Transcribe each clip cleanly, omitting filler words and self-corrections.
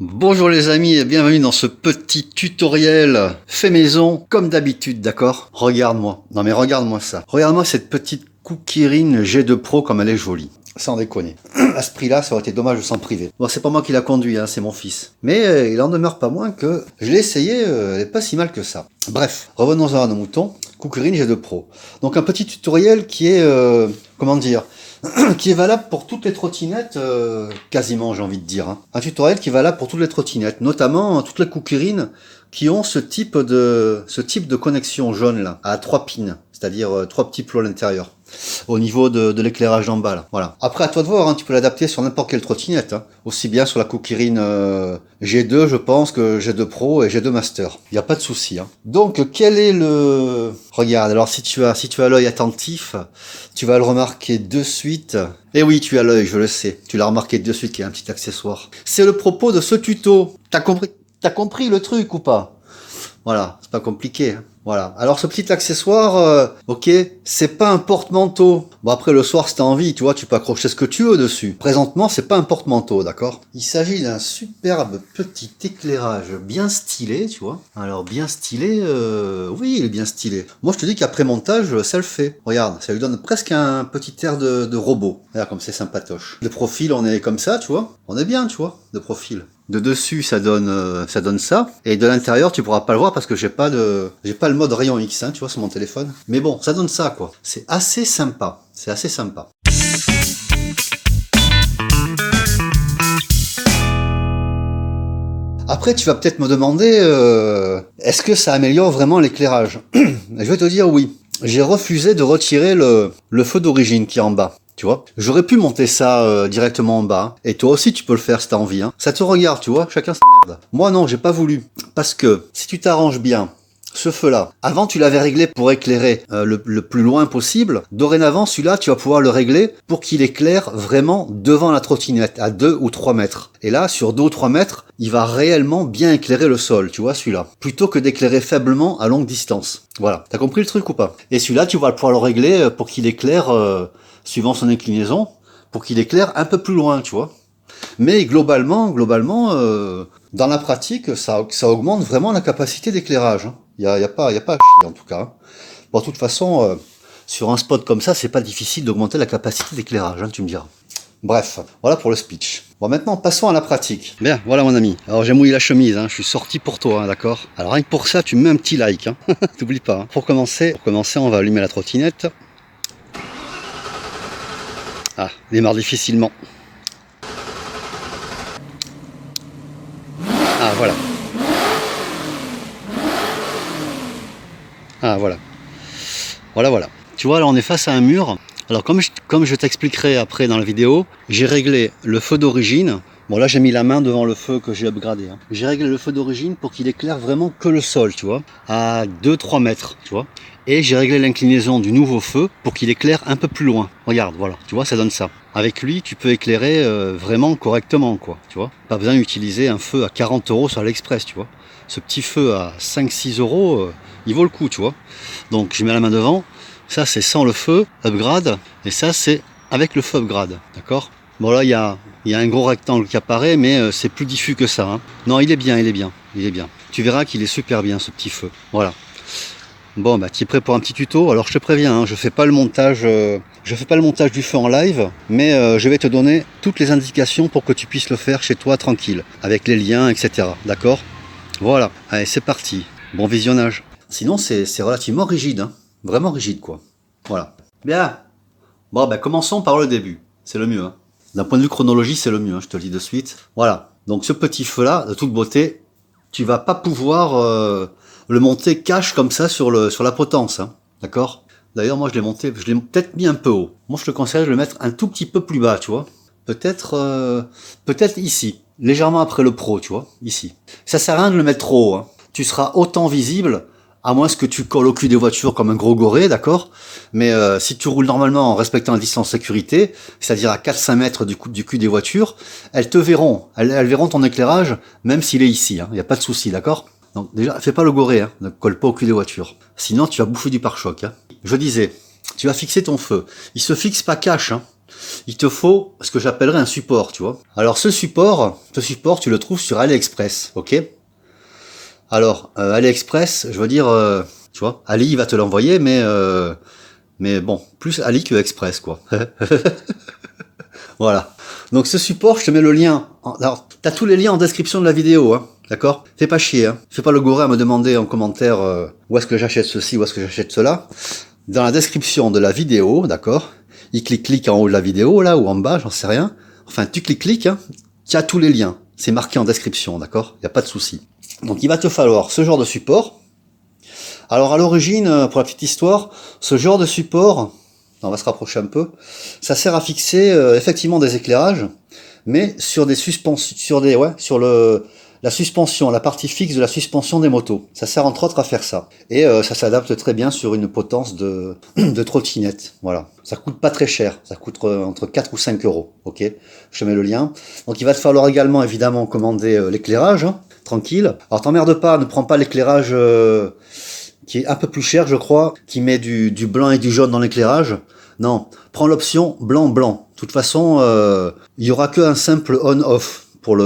Bonjour les amis et bienvenue dans ce petit tutoriel fait maison comme d'habitude, d'accord? Regarde-moi, non mais regarde-moi ça. Regarde-moi cette petite Kirin G2 Pro comme elle est jolie. Sans déconner. À ce prix-là, ça aurait été dommage de s'en priver. Bon, c'est pas moi qui l'a conduit, hein, c'est mon fils. Mais il en demeure pas moins que je l'ai essayé, elle est pas si mal que ça. Bref, revenons à nos moutons. Kirin G2 Pro. Donc un petit tutoriel qui est, comment dire, qui est valable pour toutes les trottinettes, quasiment j'ai envie de dire. Hein. Un tutoriel qui est valable pour toutes les trottinettes, notamment toutes les Kirin qui ont ce type de connexion jaune là, à 3 pins, c'est-à-dire 3 petits plots à l'intérieur, au niveau de l'éclairage d'en bas là. Voilà. Après à toi de voir, hein, tu peux l'adapter sur n'importe quelle trottinette, hein. Aussi bien sur la Kirin G2 je pense que G2 Pro et G2 Master. Il n'y a pas de souci. Hein. Donc quel est le... Regarde, alors si tu as l'œil attentif, tu vas le remarquer de suite. Et oui, tu as l'œil, je le sais. Tu l'as remarqué de suite qu'il y a un petit accessoire. C'est le propos de ce tuto. T'as compris le truc ou pas? Voilà, c'est pas compliqué. Hein. Voilà. Alors ce petit accessoire, ok, c'est pas un porte-manteau. Bon après le soir si t'as envie, tu vois, tu peux accrocher ce que tu veux dessus. Présentement, c'est pas un porte-manteau, d'accord? Il s'agit d'un superbe petit éclairage bien stylé, tu vois. Alors bien stylé, oui, il est bien stylé. Moi je te dis qu'après montage, ça le fait. Regarde, ça lui donne presque un petit air de robot. Regarde comme c'est sympatoche. De profil, on est comme ça, tu vois. On est bien, tu vois, de profil. De dessus, ça donne ça. Et de l'intérieur, tu pourras pas le voir parce que j'ai pas le mode rayon X, hein, tu vois, sur mon téléphone. Mais bon, ça donne ça, quoi. C'est assez sympa. C'est assez sympa. Après, tu vas peut-être me demander, est-ce que ça améliore vraiment l'éclairage? Je vais te dire oui. J'ai refusé de retirer le feu d'origine qui est en bas. Tu vois, j'aurais pu monter ça directement en bas. Et toi aussi, tu peux le faire si t'as envie. Hein. Ça te regarde, tu vois, chacun sa merde. Moi, non, j'ai pas voulu. Parce que si tu t'arranges bien, ce feu-là, avant tu l'avais réglé pour éclairer le plus loin possible. Dorénavant, celui-là, tu vas pouvoir le régler pour qu'il éclaire vraiment devant la trottinette, à 2 ou 3 mètres. Et là, sur 2 ou 3 mètres, il va réellement bien éclairer le sol, tu vois, celui-là. Plutôt que d'éclairer faiblement à longue distance. Voilà, t'as compris le truc ou pas? Et celui-là, tu vas pouvoir le régler pour qu'il éclaire... suivant son inclinaison, pour qu'il éclaire un peu plus loin, tu vois. Mais globalement, dans la pratique, ça augmente vraiment la capacité d'éclairage. Hein. Y a pas à chier en tout cas. Hein. Bon, de toute façon, sur un spot comme ça, c'est pas difficile d'augmenter la capacité d'éclairage, hein, tu me diras. Bref, voilà pour le speech. Bon, maintenant, passons à la pratique. Bien, voilà mon ami. Alors, j'ai mouillé la chemise, hein. Je suis sorti pour toi, hein, d'accord? Alors, rien que pour ça, tu me mets un petit like, hein. T'oublies pas. Hein. Pour commencer, on va allumer la trottinette. Ah, démarre difficilement. Ah, voilà. Ah, voilà. Voilà. Tu vois, là, on est face à un mur. Alors, comme je t'expliquerai après dans la vidéo, j'ai réglé le feu d'origine. Bon, là, j'ai mis la main devant le feu que j'ai upgradé. Hein. J'ai réglé le feu d'origine pour qu'il éclaire vraiment que le sol, tu vois, à 2-3 mètres, tu vois. Et j'ai réglé l'inclinaison du nouveau feu pour qu'il éclaire un peu plus loin. Regarde, voilà, tu vois, ça donne ça. Avec lui, tu peux éclairer vraiment correctement, quoi, tu vois. Pas besoin d'utiliser un feu à 40 € sur AliExpress, tu vois. Ce petit feu à 5-6 €, il vaut le coup, tu vois. Donc, je mets la main devant. Ça, c'est sans le feu, upgrade. Et ça, c'est avec le feu upgrade, d'accord. Bon, là, il y a un gros rectangle qui apparaît, mais c'est plus diffus que ça. Hein. Non, il est bien. Tu verras qu'il est super bien, ce petit feu. Voilà. Bon, bah, tu es prêt pour un petit tuto? Alors, je te préviens, hein, je fais pas le montage du feu en live, mais je vais te donner toutes les indications pour que tu puisses le faire chez toi tranquille, avec les liens, etc. D'accord? Voilà. Allez, c'est parti. Bon visionnage. Sinon, c'est relativement rigide, hein. Vraiment rigide, quoi. Voilà. Bien. Bon, bah, commençons par le début. C'est le mieux, hein. D'un point de vue chronologie, c'est le mieux, hein, je te le dis de suite. Voilà. Donc, ce petit feu-là, de toute beauté, tu vas pas pouvoir le monter cash comme ça sur la potence, hein. D'accord? D'ailleurs, moi, je l'ai peut-être mis un peu haut. Moi, je te conseille de le mettre un tout petit peu plus bas, tu vois. Peut-être ici. Légèrement après le Pro, tu vois. Ici. Ça sert à rien de le mettre trop haut, hein. Tu seras autant visible, à moins que tu colles au cul des voitures comme un gros goré, d'accord? Mais si tu roules normalement en respectant la distance sécurité, c'est-à-dire à 4-5 mètres du cul des voitures, elles te verront. Elles verront ton éclairage, même s'il est ici, hein. Il n'y a pas de souci, d'accord? Donc déjà, fais pas le goré, hein. Ne colle pas au cul des voitures. Sinon, tu vas bouffer du pare-choc, hein. Je disais, tu vas fixer ton feu. Il se fixe pas cash, hein. il te faut ce que j'appellerais un support, tu vois. Alors ce support, tu le trouves sur AliExpress, ok? Alors, AliExpress, je veux dire, tu vois, Ali il va te l'envoyer, mais bon, plus Ali que Express, quoi. Voilà. Donc ce support, je te mets le lien. Alors, t'as tous les liens en description de la vidéo, hein. D'accord? Fais pas chier, hein. Fais pas le goré à me demander en commentaire où est-ce que j'achète ceci, où est-ce que j'achète cela. Dans la description de la vidéo, d'accord? Il clique en haut de la vidéo, là, ou en bas, j'en sais rien. Enfin, tu cliques, hein. Tu as tous les liens. C'est marqué en description, d'accord? Il n'y a pas de souci. Donc il va te falloir ce genre de support. Alors à l'origine, pour la petite histoire, ce genre de support, on va se rapprocher un peu, ça sert à fixer effectivement des éclairages, mais sur des suspensions, sur la suspension, la partie fixe de la suspension des motos. Ça sert entre autres à faire ça. Et ça s'adapte très bien sur une potence de trottinette. Voilà. Ça coûte pas très cher. Ça coûte entre 4 ou 5 euros. Ok. Je te mets le lien. Donc il va te falloir également évidemment commander l'éclairage. Hein, tranquille. Alors t'emmerde pas, ne prends pas l'éclairage qui est un peu plus cher, je crois, qui met du blanc et du jaune dans l'éclairage. Non, prends l'option blanc-blanc. De toute façon, il y aura qu'un simple on-off pour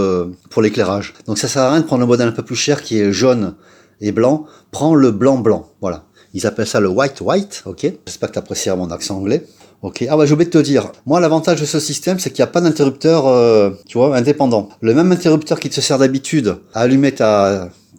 l'éclairage. Donc ça sert à rien de prendre le modèle un peu plus cher qui est jaune et blanc. Prends le blanc-blanc. Voilà. Ils appellent ça le white-white, ok. J'espère que tu apprécieras mon accent anglais. Ok. Ah ouais, j'ai oublié de te dire. Moi, l'avantage de ce système, c'est qu'il n'y a pas d'interrupteur, tu vois, indépendant. Le même interrupteur qui te sert d'habitude à allumer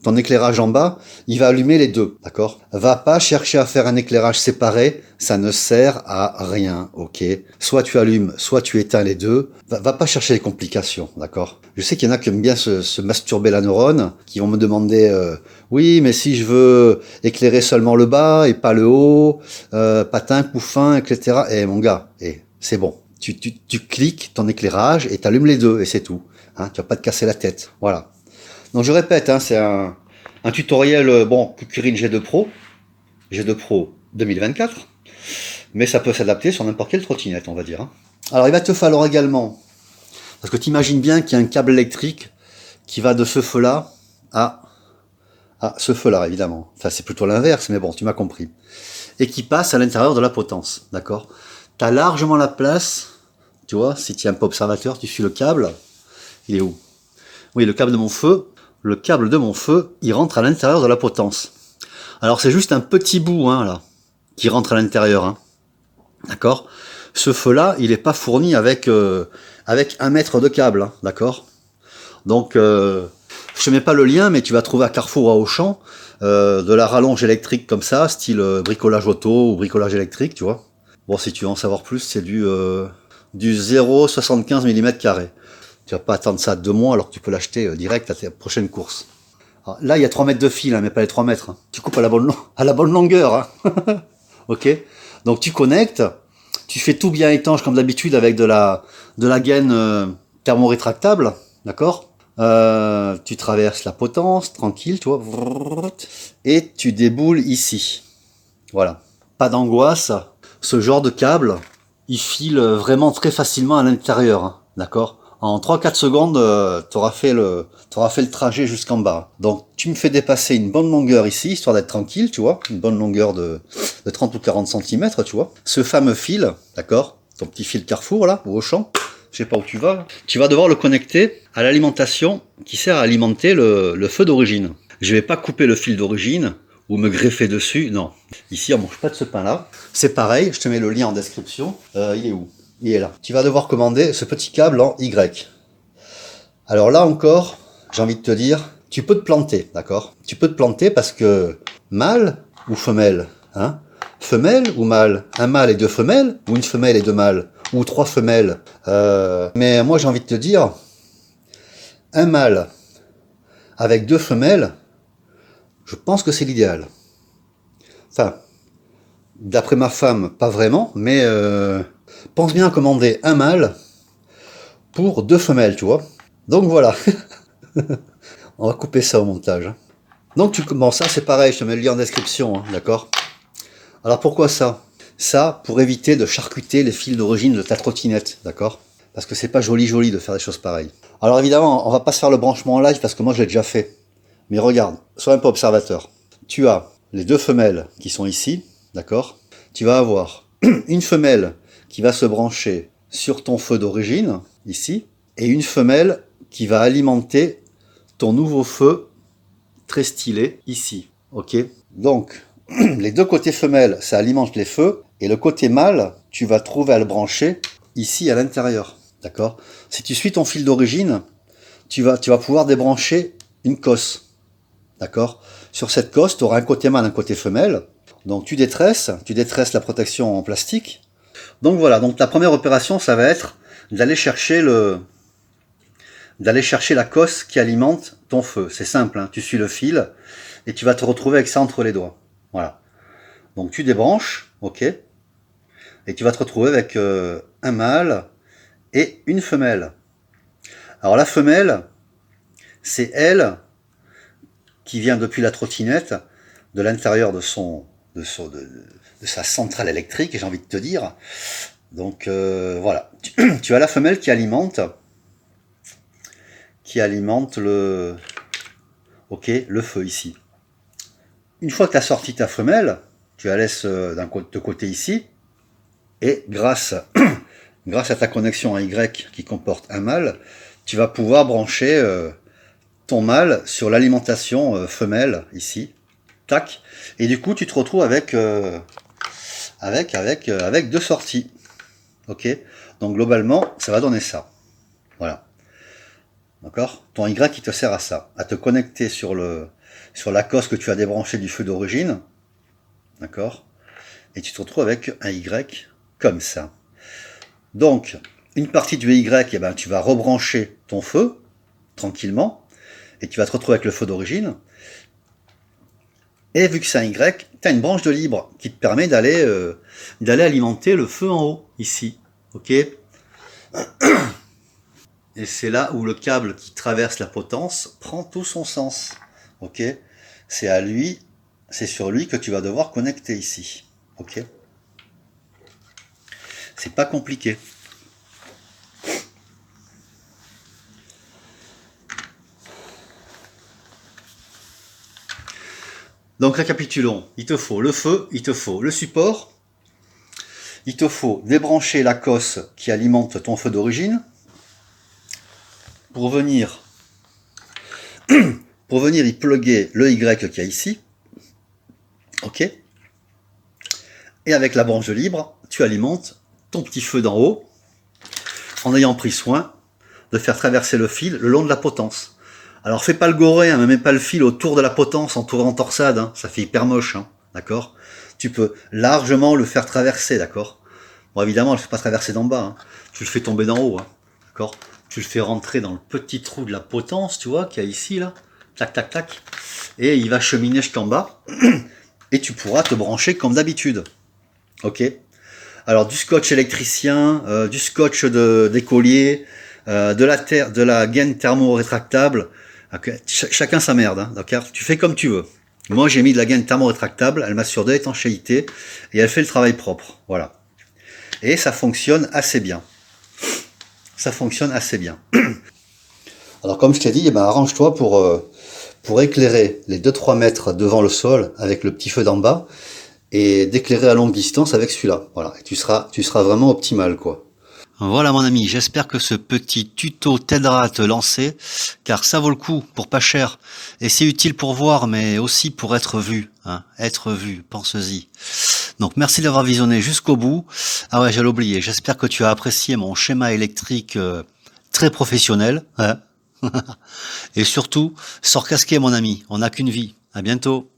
ton éclairage en bas, il va allumer les deux, d'accord? Va pas chercher à faire un éclairage séparé, ça ne sert à rien, ok? Soit tu allumes, soit tu éteins les deux, va pas chercher les complications, d'accord? Je sais qu'il y en a qui aiment bien se masturber la neurone, qui vont me demander, oui, mais si je veux éclairer seulement le bas et pas le haut, patin, couffin, etc. Eh mon gars, c'est bon. Tu cliques ton éclairage et t'allumes les deux, et c'est tout. Hein, tu vas pas te casser la tête, voilà. Donc je répète, hein, c'est un tutoriel, bon, Kirin G2 Pro 2024, mais ça peut s'adapter sur n'importe quelle trottinette, on va dire. Hein. Alors il va te falloir également, parce que tu imagines bien qu'il y a un câble électrique qui va de ce feu-là à ce feu-là, évidemment. Enfin, c'est plutôt l'inverse, mais bon, tu m'as compris. Et qui passe à l'intérieur de la potence, d'accord? Tu as largement la place, tu vois, si tu es un peu observateur, tu suis le câble, il est où? Oui, le câble de mon feu. Le câble de mon feu, il rentre à l'intérieur de la potence. Alors c'est juste un petit bout, hein, là, qui rentre à l'intérieur, hein. D'accord? Ce feu-là, il n'est pas fourni avec 1 mètre de câble, hein, d'accord? Donc, je te mets pas le lien, mais tu vas trouver à Carrefour ou à Auchan de la rallonge électrique comme ça, style bricolage auto ou bricolage électrique, tu vois. Bon, si tu veux en savoir plus, c'est du 0,75 mm². Tu vas pas attendre ça 2 mois alors que tu peux l'acheter direct à tes prochaines courses. Alors, là, il y a 3 mètres de fil, hein, mais pas les 3 mètres. Hein. Tu coupes à la bonne longueur. Hein. Ok. Donc tu connectes, tu fais tout bien étanche comme d'habitude avec de la gaine thermorétractable, d'accord. Tu traverses la potence, tranquille, tu vois, et tu déboules ici. Voilà. Pas d'angoisse. Ce genre de câble, il file vraiment très facilement à l'intérieur, hein, d'accord. En 3-4 secondes, t'auras fait le trajet jusqu'en bas. Donc, tu me fais dépasser une bonne longueur ici, histoire d'être tranquille, tu vois. Une bonne longueur de 30 ou 40 cm, tu vois. Ce fameux fil, d'accord, ton petit fil Carrefour, là, ou Auchan, je sais pas où tu vas. Tu vas devoir le connecter à l'alimentation qui sert à alimenter le feu d'origine. Je vais pas couper le fil d'origine ou me greffer dessus, non. Ici, on mange pas de ce pain-là. C'est pareil, je te mets le lien en description. Il est où ? Il est là. Tu vas devoir commander ce petit câble en Y. Alors là encore, j'ai envie de te dire, tu peux te planter, d'accord? Tu peux te planter parce que mâle ou femelle, hein? Femelle ou mâle? Un mâle et 2 femelles? Ou une femelle et 2 mâles? Ou 3 femelles? Mais moi j'ai envie de te dire, un mâle avec 2 femelles, je pense que c'est l'idéal. Enfin, d'après ma femme, pas vraiment, mais pense bien à commander un mâle pour 2 femelles, tu vois. Donc voilà. On va couper ça au montage. Donc bon, ça c'est pareil, je te mets le lien en description, hein, d'accord. Alors pourquoi ça? Ça, pour éviter de charcuter les fils d'origine de ta trottinette, d'accord? Parce que c'est pas joli de faire des choses pareilles. Alors évidemment, on va pas se faire le branchement en live parce que moi je l'ai déjà fait. Mais regarde, sois un peu observateur. Tu as les 2 femelles qui sont ici, d'accord? Tu vas avoir une femelle qui va se brancher sur ton feu d'origine, ici, et une femelle qui va alimenter ton nouveau feu très stylé, ici. Ok? Donc, les deux côtés femelles, ça alimente les feux, et le côté mâle, tu vas trouver à le brancher ici à l'intérieur. D'accord? Si tu suis ton fil d'origine, tu vas pouvoir débrancher une cosse. D'accord? Sur cette cosse, tu auras un côté mâle, un côté femelle. Donc tu détresses la protection en plastique. Donc voilà, donc la première opération, ça va être d'aller chercher la cosse qui alimente ton feu. C'est simple, hein, tu suis le fil et tu vas te retrouver avec ça entre les doigts. Voilà. Donc tu débranches, ok, et tu vas te retrouver avec un mâle et une femelle. Alors la femelle, c'est elle qui vient depuis la trottinette, de l'intérieur de sa centrale électrique, j'ai envie de te dire. Donc voilà, tu as la femelle qui alimente le feu ici. Une fois que tu as sorti ta femelle, tu la laisses de côté ici, et grâce à ta connexion à Y qui comporte un mâle, tu vas pouvoir brancher ton mâle sur l'alimentation femelle ici. Tac. Et du coup, tu te retrouves avec deux sorties. Ok. Donc globalement, ça va donner ça. Voilà. D'accord. Ton Y qui te sert à ça, à te connecter sur la cosse que tu as débranchée du feu d'origine. D'accord. Et tu te retrouves avec un Y comme ça. Donc, une partie du Y, eh ben, tu vas rebrancher ton feu tranquillement et tu vas te retrouver avec le feu d'origine. Et vu que c'est un Y, tu as une branche de libre qui te permet d'aller alimenter le feu en haut, ici. Ok. Et c'est là où le câble qui traverse la potence prend tout son sens. Ok. C'est sur lui que tu vas devoir connecter ici. Ok. C'est pas compliqué. Donc récapitulons, il te faut le feu, il te faut le support, il te faut débrancher la cosse qui alimente ton feu d'origine pour venir y plugger le Y qu'il y a ici. Ok. Et avec la branche libre, tu alimentes ton petit feu d'en haut en ayant pris soin de faire traverser le fil le long de la potence. Alors fais pas le goré, hein, mets pas le fil autour de la potence en tournant torsade, hein, ça fait hyper moche, hein, d'accord. Tu peux largement le faire traverser, d'accord. Bon évidemment, je ne fais pas traverser d'en bas, hein. Tu le fais tomber d'en haut, hein, d'accord. Tu le fais rentrer dans le petit trou de la potence, tu vois, qu'il y a ici, là, tac, tac, tac, et il va cheminer jusqu'en bas, et tu pourras te brancher comme d'habitude, ok. Alors du scotch électricien, du scotch d'écolier, de la gaine thermo-rétractable. Okay. Chacun sa merde, hein, d'accord. Tu fais comme tu veux. Moi, j'ai mis de la gaine thermo-rétractable, elle m'assure de l'étanchéité et elle fait le travail propre. Voilà. Et ça fonctionne assez bien. Ça fonctionne assez bien. Alors, comme je t'ai dit, eh ben, arrange-toi pour éclairer les 2-3 mètres devant le sol avec le petit feu d'en bas et d'éclairer à longue distance avec celui-là. Voilà. Et tu seras vraiment optimal, quoi. Voilà mon ami, j'espère que ce petit tuto t'aidera à te lancer, car ça vaut le coup pour pas cher, et c'est utile pour voir, mais aussi pour être vu, hein, être vu, pense-y. Donc merci d'avoir visionné jusqu'au bout. Ah ouais, j'allais oublier, j'espère que tu as apprécié mon schéma électrique très professionnel, hein. Et surtout, sors casqué mon ami, on n'a qu'une vie, à bientôt.